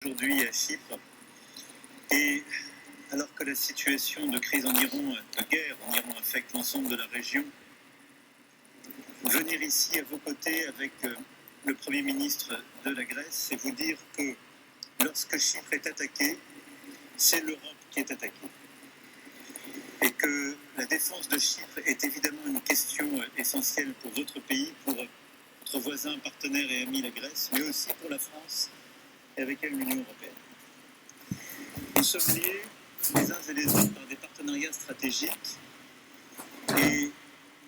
Aujourd'hui à Chypre. Et alors que la situation de crise en Iran, de guerre en Iran affecte l'ensemble de la région, venir ici à vos côtés avec le Premier ministre de la Grèce, c'est vous dire que lorsque Chypre est attaquée, c'est l'Europe qui est attaquée. Et que la défense de Chypre est évidemment une question essentielle pour votre pays, pour votre voisin, partenaire et ami la Grèce, mais aussi pour la France et avec elle l'Union européenne. Nous sommes liés les uns et les autres par des partenariats stratégiques et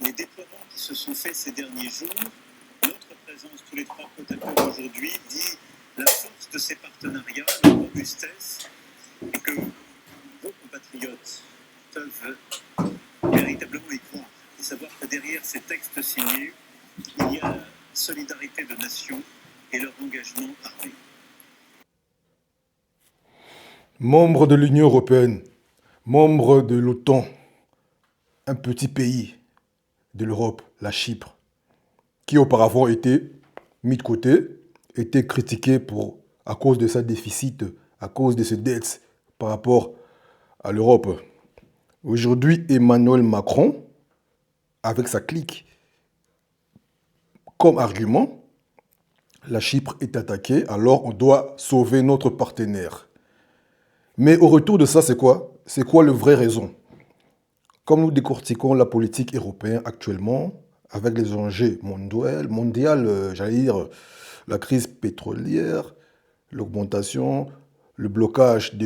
les déploiements qui se sont faits ces derniers jours, notre présence tous les trois côte à côte aujourd'hui dit la force de ces partenariats, leur robustesse et que vos compatriotes peuvent véritablement y croire et savoir que derrière ces textes signés, il y a la solidarité de nations et leur engagement armé. Membre de l'Union européenne, membre de l'OTAN, un petit pays de l'Europe, la Chypre, qui auparavant était mis de côté, était critiqué à cause de sa déficit, à cause de ses dettes par rapport à l'Europe. Aujourd'hui, Emmanuel Macron, avec sa clique, comme argument, la Chypre est attaquée, alors on doit sauver notre partenaire. Mais au retour de ça, c'est quoi? C'est quoi la vraie raison? Comme nous décortiquons la politique européenne actuellement, avec les enjeux mondiaux, j'allais dire la crise pétrolière, l'augmentation, le blocage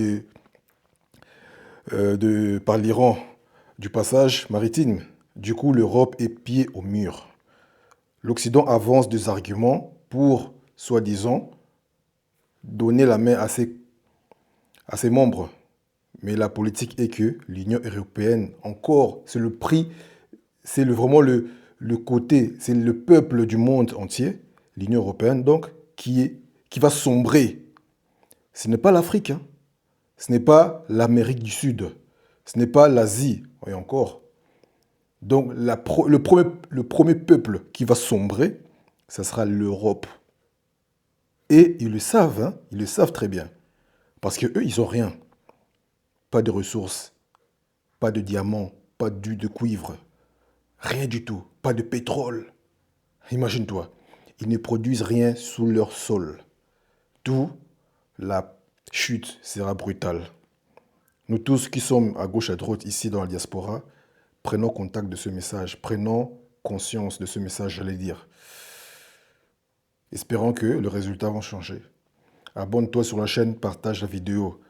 par l'Iran du passage maritime. Du coup, l'Europe est pied au mur. L'Occident avance des arguments pour, soi-disant, donner la main à ses membres. Mais la politique est que l'Union européenne, encore, c'est le prix, c'est vraiment le côté, c'est le peuple du monde entier, l'Union européenne donc, qui va sombrer. Ce n'est pas l'Afrique, hein. Ce n'est pas l'Amérique du Sud, ce n'est pas l'Asie, et encore. Donc le premier peuple qui va sombrer, ce sera l'Europe. Et ils le savent, hein, ils le savent très bien. Parce qu'eux, ils n'ont rien. Pas de ressources, pas de diamants, pas d'huile de cuivre, rien du tout, pas de pétrole. Imagine-toi, ils ne produisent rien sous leur sol. D'où la chute sera brutale. Nous tous qui sommes à gauche, à droite, ici dans la diaspora, prenons contact de ce message, prenons conscience de ce message, j'allais dire. Espérons que le résultat va changer. Abonne-toi sur la chaîne, partage la vidéo.